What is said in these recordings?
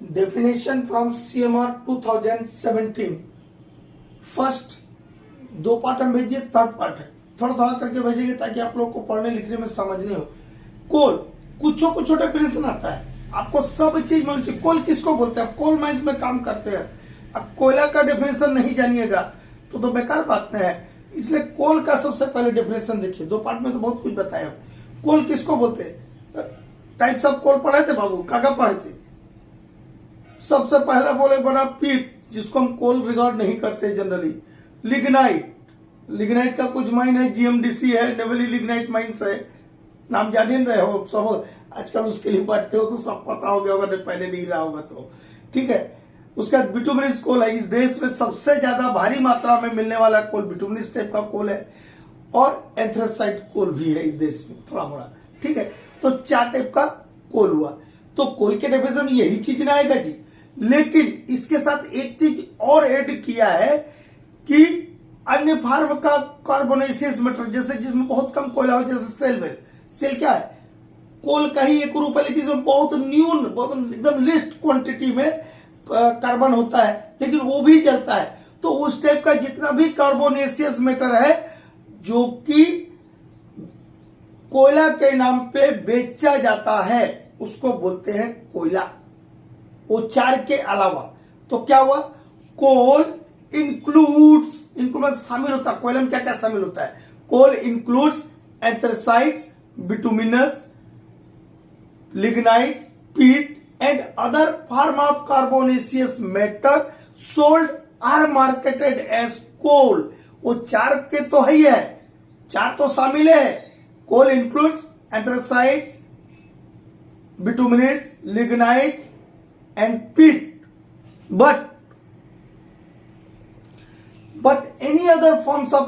Definition from CMR 2017। First 2 part हम भेजिए, third part है, थोड़ा थोड़ा करके भेजेंगे ताकि आप लोग को पढ़ने लिखने में समझने हो। कोल कुछ डेफिनेशन आता है, आपको सब चीज मालूम चाहिए। कोल किसको बोलते हैं? कोल माइंस में काम करते हैं। अब कोयला का डेफिनेशन नहीं जानिएगा तो बेकार बात है। इसलिए कोल का सबसे पहले डेफिनेशन देखिए। 2 पार्ट में तो बहुत कुछ बताया। कोल किसको बोलते हैं? टाइप्स ऑफ कोल पढ़े थे बाबू, काका पढ़े थे। सबसे पहला बोले बना पीट, जिसको हम कोल रिगार्ड नहीं करते जनरली। लिग्नाइट का कुछ माइन है, GMDC है, नेवली लिग्नाइट माइंस है, नाम जान ही रहे हो सब। आजकल उसके लिए पढ़ते हो तो सब पता हो गया होगा, पहले नहीं रहा होगा तो ठीक है। उसका बिटुमिनस कोल है। इस देश में सबसे ज्यादा भारी मात्रा में मिलने वाला कोल बिटुमिनस टाइप का कोल है, और एंथ्रेसाइट कोल भी है इस देश में थोड़ा मोड़ा, ठीक है। तो 4 टाइप का कोल हुआ। तो कोल के डेफिनेशन में यही चीज ना आएगा जी, लेकिन इसके साथ एक चीज और ऐड किया है कि अन्य फॉर्म का कार्बोनेशियस मैटर, जैसे जिसमें बहुत कम कोयला हो, जैसे सेल। सेल क्या है? कोल का ही एक रूप है, लेकिन बहुत न्यून, बहुत एकदम लिस्ट क्वांटिटी में कार्बन होता है, लेकिन वो भी जलता है। तो उस टाइप का जितना भी कार्बोनेशियस मैटर है जो कि कोयला के नाम पे बेचा जाता है, उसको बोलते हैं कोयला। वो 4 के अलावा। तो क्या हुआ? कोल इंक्लूड्स शामिल होता है। कोयला में क्या क्या शामिल होता है? कोल इंक्लूड्स एंथ्रेसाइट्स, बिटुमिनस, लिग्नाइट, पीट and other form of carbonaceous matter sold are marketed as coal। वो 4 के तो है ही है, 4 तो शामिल है। कोल इंक्लूड्स एंथ्रेसाइट्स, बिटुमिनस, लिग्नाइट एंड पीट, but any other forms of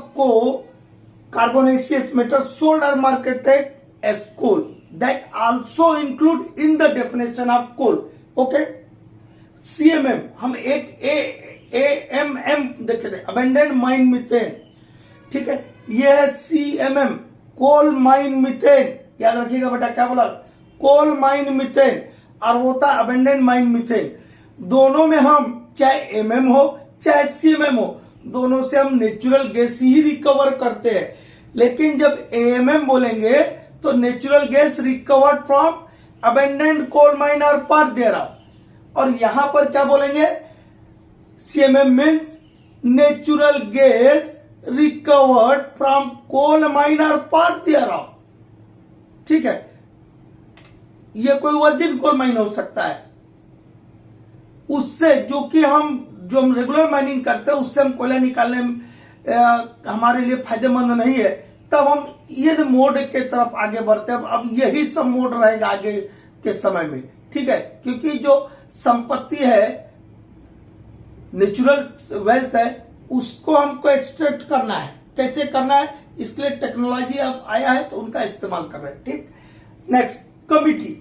carbonaceous matter sold are marketed as coal that also include in the definition of coal। okay, CMM हम एक AMM देखे थे, अबेंडेंट माइन मिथेन, ठीक है। ये है CMM, कोल माइन मिथेन। याद रखिएगा बेटा, क्या बोला? कोल माइन मिथेन, और वो था अबेंडेंट माइन मिथेन। दोनों में हम चाहे MM हो चाहे CMM हो, दोनों से हम नेचुरल गैस ही रिकवर करते हैं। लेकिन जब AMM बोलेंगे तो natural gas recovered from abandoned coal mine और पार्ट देयरऑफ। और यहां पर क्या बोलेंगे? CMM means natural gas recovered from coal mine और पार्ट देयरऑफ, ठीक है। यह कोई वर्जिन कोल माइन हो सकता है, उससे जो हम रेगुलर माइनिंग करते हैं उससे हम कोयला निकालने में हमारे लिए फायदेमंद नहीं है। तब हम ये मोड के तरफ आगे बढ़ते हैं। अब यही सब मोड रहेगा आगे के समय में, ठीक है। क्योंकि जो संपत्ति है, नेचुरल वेल्थ है, उसको हमको एक्सट्रैक्ट करना है। कैसे करना है? इसके लिए टेक्नोलॉजी अब आया है तो उनका इस्तेमाल कर रहे हैं, ठीक। Next, committee.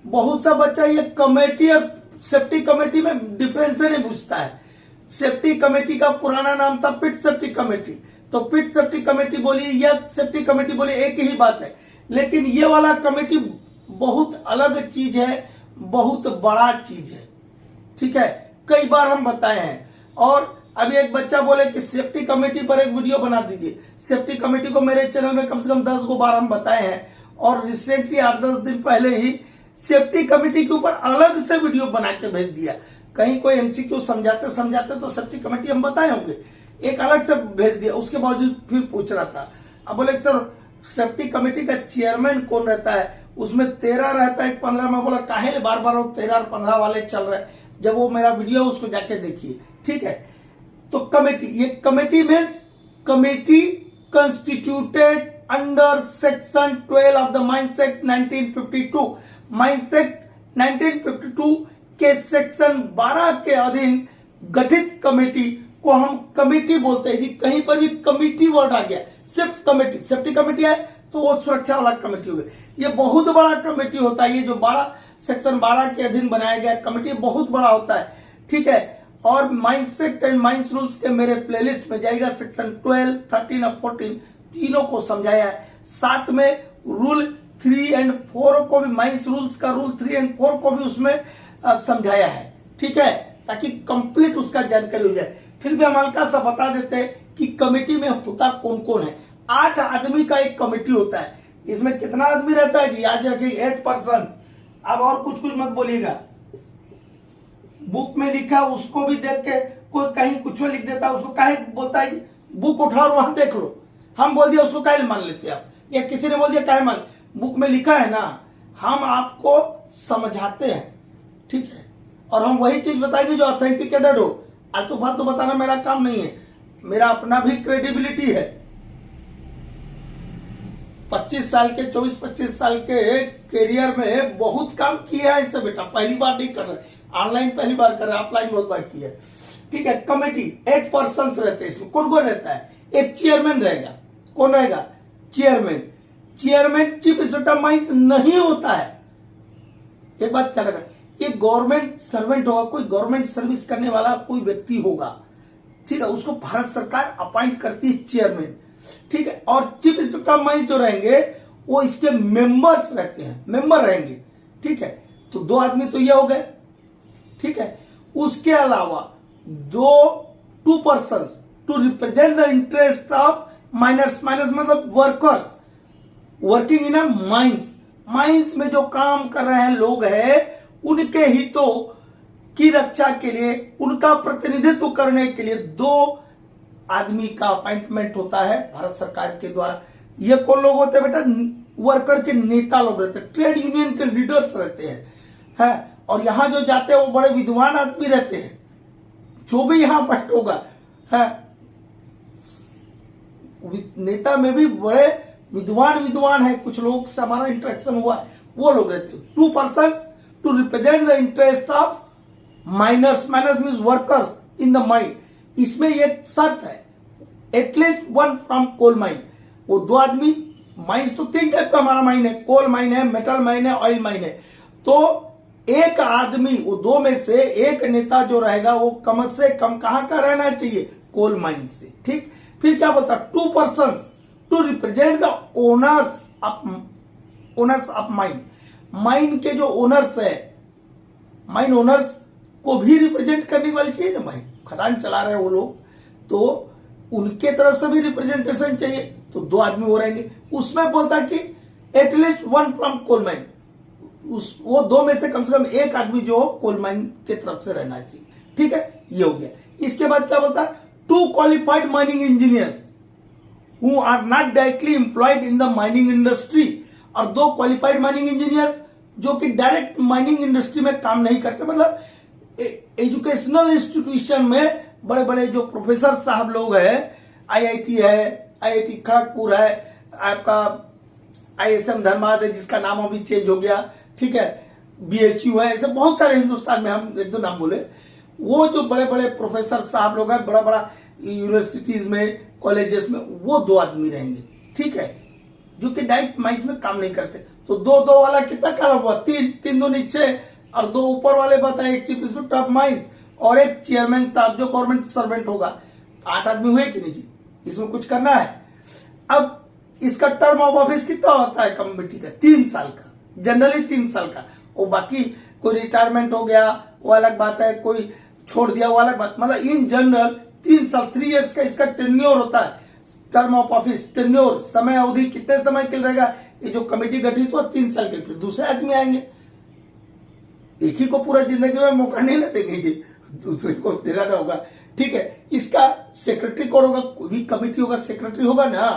बहुत सा बच्चा ये कमेटी और सेफ्टी कमेटी में डिफरेंस नहीं पूछता है। सेफ्टी कमेटी का पुराना नाम था पिट सेफ्टी कमेटी। तो पिट सेफ्टी कमेटी बोली या सेफ्टी कमेटी बोली, एक ही बात है। लेकिन ये वाला कमेटी बहुत अलग चीज है, बहुत बड़ा चीज है, ठीक है। कई बार हम बताए हैं। और अभी एक बच्चा बोले कि सेफ्टी कमेटी पर एक वीडियो बना दीजिए। सेफ्टी कमेटी को मेरे चैनल में कम से कम 10 बार हम बताए हैं, और रिसेंटली 8-10 दिन पहले ही सेफ्टी कमेटी के ऊपर अलग से वीडियो बना के भेज दिया। कहीं कोई MCQ समझाते तो सेफ्टी कमेटी हम बताए होंगे, एक अलग से भेज दिया। उसके बावजूद फिर पूछ रहा था। अब बोले सर सेफ्टी कमेटी का चेयरमैन कौन रहता है? उसमें 13 रहता है, 15। मैं बोला काहे बार बार 13 और 15 वाले चल रहे हैं, जब वो मेरा वीडियो उसको जाके देखिए, ठीक है। तो कमेटी, ये committee means committee constituted under section 12 of the mines act 1952। Mines act 1952 के सेक्शन 12 के अधीन गठित कमेटी को हम कमेटी बोलते हैं जी। कहीं पर भी कमेटी वर्ड आ गया, सिर्फ कमेटी, सेफ्टी कमेटी है तो वो सुरक्षा वाला कमेटी हो गया। ये बहुत बड़ा कमेटी होता है। ये जो सेक्शन 12 के अधीन बनाया गया कमेटी बहुत बड़ा होता है, ठीक है। और mines act and mines rules के मेरे प्लेलिस्ट में जाएगा, सेक्शन 12, 13 और 14 तीनों को समझाया है। साथ में रूल 3 और 4 को भी, माइंस रूल्स का रूल 3 और 4 को भी उसमें समझाया है, ठीक है, ताकि कंप्लीट उसका जानकारी हो जाए। फिर भी हम हल्का सा बता देते हैं कि कमेटी में होता कौन कौन है। 8 आदमी का एक कमेटी होता है। इसमें कितना आदमी रहता है जी, याद रखिए 8 पर्सन। अब और कुछ मत बोलिएगा, बुक में लिखा उसको भी देख के कोई कहीं कुछ लिख देता है, उसको काहे बोलता है बुक उठाओ और वहां देख लो। हम बोल दिया उसको काहे मान लेते आप, या किसी ने बोल दिया काहे मान, बुक में लिखा है ना, हम आपको समझाते हैं, ठीक है, और हम वही चीज बताएंगे जो ऑथेंटिकेटेड हो। आलतू फालतू बताना मेरा काम नहीं है, मेरा अपना भी क्रेडिबिलिटी है। 25 साल के 24-25 साल के करियर में बहुत काम किया है इससे बेटा, पहली बार नहीं कर रहे, ऑनलाइन पहली बार कर रहे, ऑफलाइन बहुत बार किया है, ठीक है। कमेटी 8 पर्सन रहते हैं। इसमें कौन कौन रहता है, एक चेयरमैन रहेगा। कौन रहेगा, chairman. Chairman chief inspector mines नहीं होता है, एक बात कर रहे, ये गवर्नमेंट सर्वेंट होगा, कोई गवर्नमेंट सर्विस करने वाला कोई व्यक्ति होगा, ठीक है, उसको भारत सरकार अपॉइंट करती है चेयरमैन, ठीक है। और चीफ इंस्पेक्टर माइंस जो रहेंगे वो इसके मेंबर्स रहते हैं, मेंबर रहेंगे, ठीक है। तो 2 आदमी तो ये हो गए, ठीक है। उसके अलावा 2 person to represent the interest of miners. Minors मतलब workers working in a mines. Mines में जो काम कर रहे हैं लोग हैं, उनके हितों की रक्षा के लिए, उनका प्रतिनिधित्व करने के लिए 2 आदमी का अपॉइंटमेंट होता है भारत सरकार के द्वारा। ये कौन लोग होते हैं बेटा, वर्कर के नेता लोग रहते हैं, ट्रेड यूनियन के लीडर्स रहते हैं, है। और यहां जो जाते हैं वो बड़े विद्वान आदमी रहते हैं, जो भी यहां अपॉइंट होगा, है। नेता में भी बड़े विद्वान है, कुछ लोग से हमारा इंटरेक्शन हुआ है, वो लोग रहते हैं। 2 person to represent the interest of miners. Miners means workers in the mine. इसमें एक शर्त है, एटलीस्ट 1 फ्रॉम कोल माइन। वो 2 आदमी, माइंस तो 3 टाइप का हमारा माइन है, कोल माइन है, मेटल माइन है, ऑयल माइन है। तो एक आदमी, वो 2 में से एक नेता जो रहेगा वो कम से कम कहां का रहना चाहिए, कोल माइन से, ठीक। फिर क्या बोलता, 2 person to represent the owners of mine. Mine के जो ओनर्स है, माइन ओनर्स को भी रिप्रेजेंट करने वाली चाहिए ना भाई, खदान चला रहे हैं वो लोग, तो उनके तरफ से भी रिप्रेजेंटेशन चाहिए, तो 2 आदमी हो रहेंगे। उसमें बोलता कि एटलीस्ट 1 फ्रॉम कोल माइन, वो 2 में से कम एक आदमी जो कोल माइन के तरफ से रहना चाहिए, ठीक है, ये हो गया। इसके बाद क्या बोलता है, 2 qualified mining engineers who are not directly employed in the mining industry. और 2 क्वालिफाइड माइनिंग इंजीनियर्स जो कि डायरेक्ट माइनिंग इंडस्ट्री में काम नहीं करते, मतलब एजुकेशनल इंस्टीट्यूशन में बड़े बड़े जो प्रोफेसर साहब लोग हैं, आईआईटी है, आईआईटी खड़गपुर है, आपका आईएसएम धनबाद है जिसका नाम अभी चेंज हो गया, ठीक है, बीएचयू है, ऐसे बहुत सारे हिंदुस्तान में, हम 1-2 नाम बोले। वो जो बड़े बड़े प्रोफेसर साहब लोग हैं, बड़ा बड़ा यूनिवर्सिटीज में, कॉलेजेस में, वो 2 आदमी रहेंगे, ठीक है, जो कि डायरेक्ट माइंस में काम नहीं करते। तो 2-2 वाला कितना कालम हुआ, 3 2 6, और 2 ऊपर वाले बताए, एक चीफ इंस्पेक्टर ऑफ माइंस और एक चेयरमैन साहब जो गवर्नमेंट सर्वेंट होगा। 8 आदमी हुए कि नहीं जी, इसमें कुछ करना है। अब इसका टर्म ऑफ ऑफिस कितना होता है कमेटी का, 3 साल का, जनरली 3 साल का। और बाकी कोई रिटायरमेंट हो गया वो अलग बात है, कोई छोड़ दिया वो अलग बात, मतलब इन जनरल 3 साल 3 इयर्स का इसका टेन्योर होता है। टर्म ऑफ ऑफिस, टेन्योर, समय अवधि कितने समय के लिए रहेगा, ये जो कमेटी गठित हुआ 3 साल के, फिर दूसरे आदमी आएंगे। एक ही को पूरा जिंदगी में मौका नहीं ना देंगे जी, दूसरे को देना होगा, ठीक है। इसका सेक्रेटरी कौन होगा, कोई भी कमेटी होगा सेक्रेटरी होगा ना,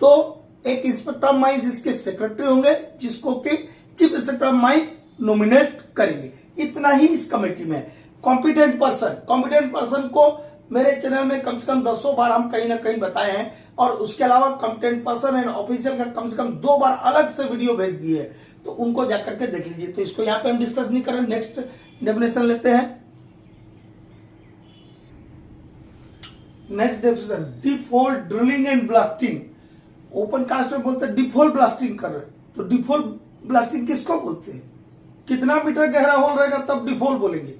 तो एक इंस्पेक्टर ऑफ माइंस इसके सेक्रेटरी होंगे, जिसको कि chief inspector of mines nominate करेंगे। इतना ही इस कमेटी में। कॉम्पिटेंट पर्सन को मेरे चैनल में कम से कम 10 बार हम कहीं ना कहीं बताए हैं, और उसके अलावा कॉम्पिटेंट पर्सन एंड ऑफिशियल का कम से कम 2 बार अलग से वीडियो भेज दिए, तो उनको जाकर के देख लीजिए। तो इसको यहाँ पे हम डिस्कस नहीं करें, नेक्स्ट डेफिनेशन लेते हैं। Next definition, default drilling and blasting. Open cast में बोलते हैं डिफॉल्ट ब्लास्टिंग कर रहे हैं, तो डिफॉल्ट ब्लास्टिंग किसको बोलते हैं, कितना मीटर गहरा होल रहेगा तब डिफॉल्ट बोलेंगे।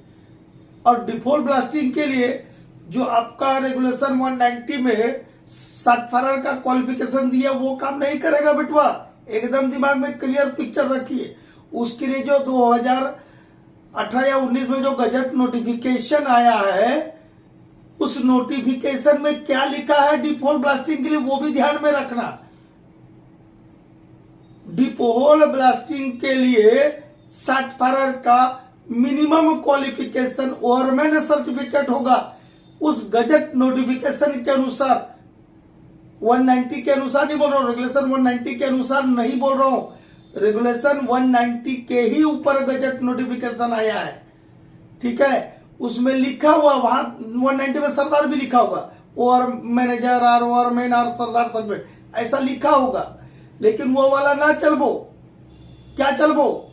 और डिफॉल्ट ब्लास्टिंग के लिए जो आपका रेगुलेशन 190 में साटफायर का क्वालिफिकेशन दिया वो काम नहीं करेगा बेटवा, एकदम दिमाग में क्लियर पिक्चर रखिए। उसके लिए जो 2000 18 या 19 में जो गजट नोटिफिकेशन आया है, उस नोटिफिकेशन में क्या लिखा है डीप होल ब्लास्टिंग के लिए, वो भी ध्यान में रखना। डीप होल ब्लास्टिंग के लिए साट फायर का मिनिमम क्वालिफिकेशन ओवरमैन सर्टिफिकेट होगा। उस गजट नोटिफिकेशन के अनुसार 190 के अनुसार नहीं बोल रहा हूं, रेगुलेशन 190 के अनुसार नहीं बोल रहा हूं, रेगुलेशन 190 के ही ऊपर गजट नोटिफिकेशन आया है। ठीक है, उसमें लिखा हुआ, वहां 190 में सरदार भी लिखा होगा, और मैनेजर और मैन और सरदार सर्टिफिकेट ऐसा लिखा होगा, लेकिन वो वाला ना चलबो। क्या चलबो?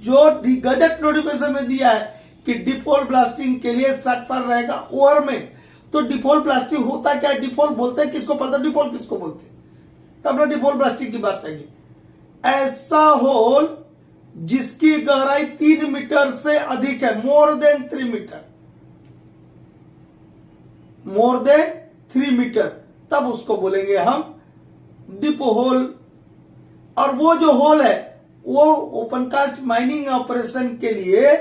जो गजट नोटिफिकेशन में दिया है कि डीप होल ब्लास्टिंग के लिए सट पर रहेगा ओवरमैन। तो डीप होल ब्लास्टिंग होता क्या है? डीप होल बोलते हैं किसको? पता डीप होल किसको बोलते हैं? तब ना डीप होल ब्लास्टिंग की बात आएगी। ऐसा होल जिसकी गहराई 3 मीटर से अधिक है, more than 3 metre, more than 3 metre, तब उसको बोलेंगे हम डीप होल। और वो जो होल है वो ओपन कास्ट माइनिंग ऑपरेशन के लिए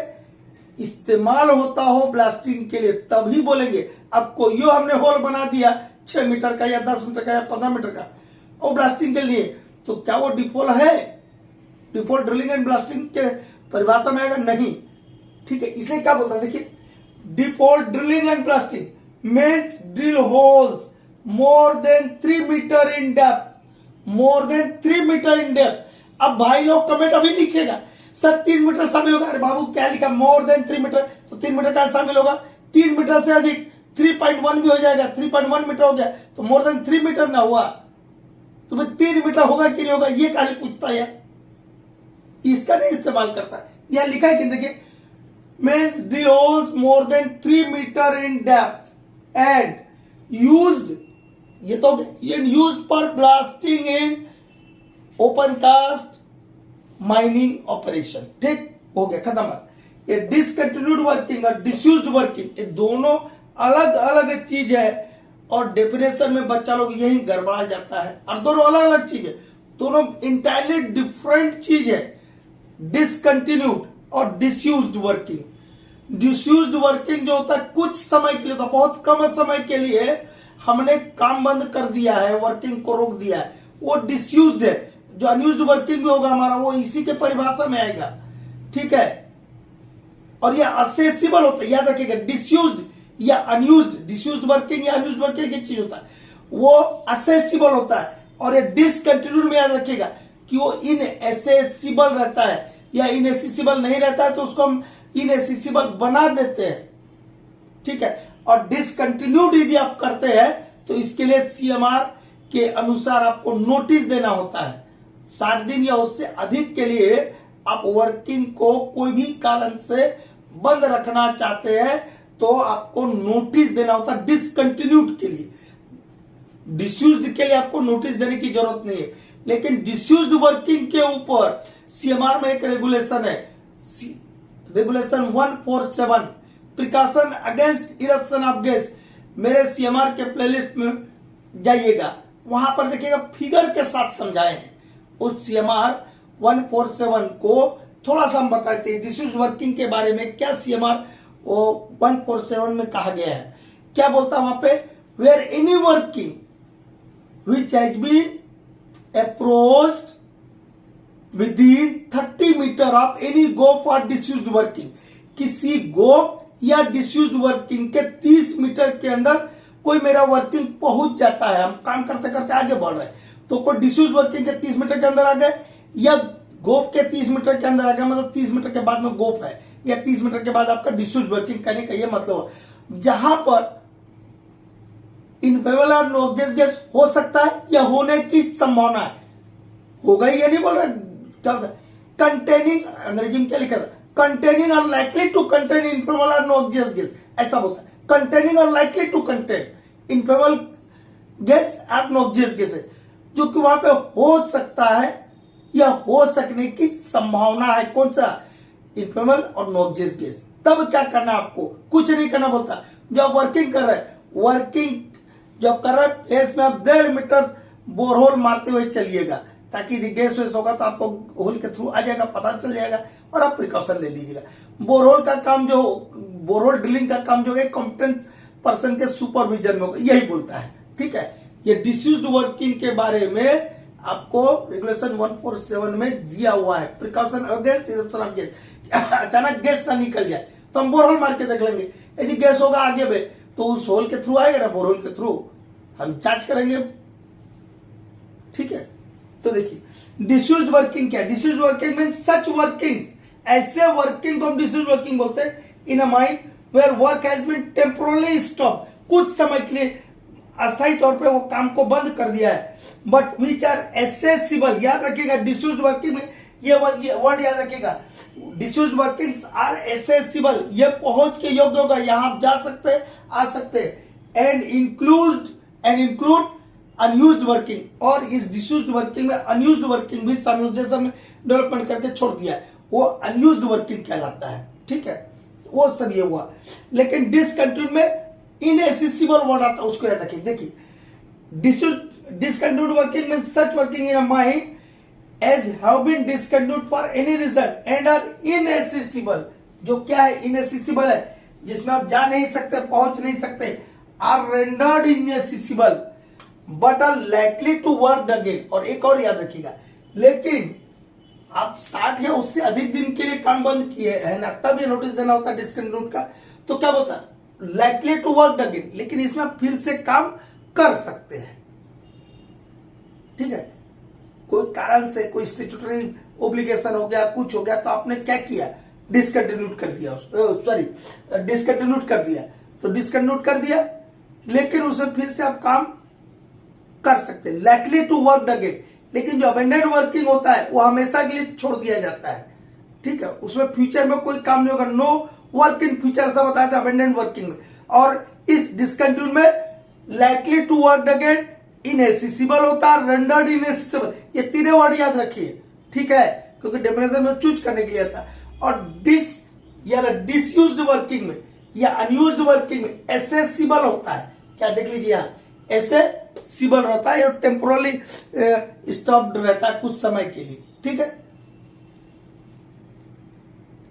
इस्तेमाल होता हो, ब्लास्टिंग के लिए, तभी बोलेंगे। अब कोई हमने होल बना दिया 6 मीटर का या 10 मीटर का या 15 मीटर का, और ब्लास्टिंग के लिए, तो क्या वो डीप होल है? Deep hole drilling and blasting के परिभाषा में आएगा? नहीं। ठीक है, इसलिए क्या बोलता है, देखिए, deep hole drilling and blasting means drill holes more than 3 metre in depth, more than 3 metre in depth. अब भाई लोग कमेंट अभी लिखेगा, सर 3 मीटर शामिल होगा। अरे बाबू क्या लिखा? मोर देन 3 मीटर, तो 3 मीटर का शामिल होगा? 3 मीटर से अधिक 3.1 भी हो जाएगा, 3.1 मीटर हो गया, तो मोर देन 3 मीटर ना हुआ। तो भाई 3 मीटर होगा कि नहीं होगा, ये काहे पूछता है? इसका नहीं इस्तेमाल करता। यह लिखा है कि देखिए, means drill holes more than 3 metre in depth and used, ये तो used for blasting in open cast mining operation. ठीक हो गया, खत्म। ये डिसकंटिन्यूड वर्किंग और डिस्यूज्ड वर्किंग, ये दोनों अलग अलग चीज है, और डेफिनेशन में बच्चा लोग यही गड़बड़ा जाता है। और दोनों अलग अलग चीज है, दोनों इंटायरली डिफरेंट चीज है, डिसकंटिन्यूड और डिस्यूज्ड वर्किंग। डिस्यूज्ड वर्किंग जो होता है कुछ समय के लिए, तो बहुत कम समय के लिए हमने काम बंद कर दिया है, वर्किंग को रोक दिया है, वो डिस्यूज्ड है। जो अनयूज्ड वर्किंग भी होगा हमारा, वो इसी के परिभाषा में आएगा। ठीक है, और ये असेसिबल होता है, याद रखिएगा, डिस्यूज्ड या अनयूज्ड, डिस्यूज्ड वर्किंग या अनयूज्ड वर्किंग एक चीज होता है, वो असेसिबल होता है। और ये डिसकंटिन्यूड में याद रखिएगा कि वो इनएसेसिबल रहता है, या इनएसेसिबल नहीं रहता है तो उसको हम इनएसेसिबल बना देते हैं। ठीक है, और डिसकंटिन्यूड यदि आप करते हैं तो इसके लिए सीएमआर के अनुसार आपको नोटिस देना होता है। 60 दिन या उससे अधिक के लिए आप वर्किंग को कोई भी कारण से बंद रखना चाहते हैं तो आपको नोटिस देना होता है। डिसकंटिन्यूड के लिए, डिस्यूज्ड के लिए आपको नोटिस देने की जरूरत नहीं है, लेकिन डिस्यूज्ड वर्किंग के ऊपर सीएमआर में एक रेगुलेशन है, regulation 147, precaution against eruption of gas. मेरे सीएमआर के प्लेलिस्ट में जाइएगा, वहां पर देखिएगा फिगर के साथ समझाए हैं। उस सीएमआर 147 को थोड़ा सा हम बताते हैं डिस्यूज्ड वर्किंग के बारे में, क्या सीएमआर 147 में कहा गया है, क्या बोलता है वहां पे, where any working which has been approached within 30 metre of any goaf और डिस्यूज्ड वर्किंग, किसी गोप या डिस्यूज्ड वर्किंग के 30 मीटर के अंदर कोई मेरा वर्किंग पहुंच जाता है, हम काम करते करते आगे बढ़ रहे हैं, तो कोई डिस्यूज्ड वर्किंग के 30 मीटर के अंदर आ गए या गोप के 30 मीटर के अंदर आ गया, मतलब 30 मीटर के बाद में गोप है या 30 मीटर के बाद आपका डिस्यूज्ड वर्किंग करने का ये मतलब है। जहां पर इनफेबल और नोक्सियस गैस हो सकता है या होने की संभावना है, होगा ये नहीं बोल रहा, कंटेनिंग, अंग्रेजी में क्या लिखा था, कंटेनिंग और लाइकली टू कंटेन इनफेबल और नोक्सियस गैस, ऐसा बोलता है। कंटेनिंग और likely to contain inflammable gas और नोक्सियस गैस, जो कि वहां पे हो सकता है या हो सकने की संभावना है, कौन सा, इनफेबल और नोक्सियस गैस। तब क्या करना है आपको, कुछ नहीं करना बोलता। जब वर्किंग कर रहे हैं, वर्किंग जब कर रहे हैं फेस में आप 1.5 मीटर बोरहोल मारते हुए चलिएगा, ताकि गैस वेस होगा तो आपको होल के थ्रू आ जाएगा, पता चल जाएगा और आप प्रिकॉशन ले लीजिएगा। बोरहोल का काम जो बोरहोल ड्रिलिंग का काम जो है कॉम्पिटेंट पर्सन के सुपरविजन में होगा, यही बोलता है। ठीक है, ये डिस्यूज्ड वर्किंग के बारे में आपको रेगुलेशन 147 में दिया हुआ है। Precaution against eruption of gas, अचानक गैस ना निकल जाए तो हम बोरहोल मार के देख लेंगे। यदि गैस होगा आगे में तो उस होल के थ्रू आएगा ना, बोरहोल के थ्रू हम चार्ज करेंगे। ठीक है, तो देखिए डिस्यूज्ड वर्किंग क्या है। Disused working mean such workings, ऐसे वर्किंग को हम डिस्यूज्ड वर्किंग बोलते हैं in a mind where work has been temporarily stop, कुछ समय के लिए अस्थायी तौर पे वो काम को बंद कर दिया है, बट विच आर एसेसिबल। याद रखिएगा डिस्यूज्ड वर्किंग में ये वर्ड याद रखिएगा, डिस्यूज्ड वर्किंग्स आर एसेसिबल, ये पहुंच के योग्य होगा, यहां आप जा सकते हैं, आ सकते हैं। एंड इंक्लूड अनयूज्ड वर्किंग, और इस डिस्यूज्ड वर्किंग में अनयूज्ड वर्किंग भी सामंजस्य में डेवलपमेंट करके छोड़ दिया है, वो अनयूज्ड वर्किंग कहलाता है। ठीक है, वो सब ये हुआ। लेकिन डिसकंटिन्यूड में इनएसेसिबल वर्ड आता है, उसको याद रखिए। देखिए discontinued working mean such working in a mine as have been discontinued for any reason and are inaccessible. जो क्या है, इनएसेसिबल है, जिसमें आप जा नहीं सकते, पहुंच नहीं सकते। Are rendered inaccessible but are likely to work again. और एक और याद रखिएगा, लेकिन आप 60 या उससे अधिक दिन के लिए काम बंद किए है ना, तब ये नोटिस देना होता है डिसकंटिन्यूड का। तो क्या बोलता है, लाइकली टू वर्क अगेन, लेकिन इसमें आप फिर से काम कर सकते हैं। ठीक है, कोई कारण से कोई स्टैट्यूटरी ओब्लिगेशन हो गया, कुछ हो गया, तो आपने क्या किया, डिसकंटिन्यूड कर दिया, डिसकंटिन्यूड कर दिया, तो डिसकंटिन्यूड कर दिया, लेकिन उसमें फिर से आप काम कर सकते हैं, लाइकली टू वर्क अगेन। लेकिन जो अबेंडेंट वर्किंग होता है वो हमेशा के लिए छोड़ दिया जाता है। ठीक है, उसमें फ्यूचर में कोई काम नहीं होगा, नो वर्क इन फ्यूचर, ऐसा बताया था अबेंडेंट वर्किंग में। और इस डिसकंटिन्यूड में likely to work again inaccessible होता है, रेंडर्ड इनएसेसिबल, ये तीनों वर्ड याद रखिए। ठीक है, क्योंकि डेफिनेशन में चूज करने के लिए था। और डिसयूज्ड वर्किंग में या अनयूज्ड वर्किंग में एसेसिबल होता है, क्या देख लीजिए यहाँ, एसेसिबल रहता है, टेम्पोरली स्टॉप्ड रहता है कुछ समय के लिए। ठीक है,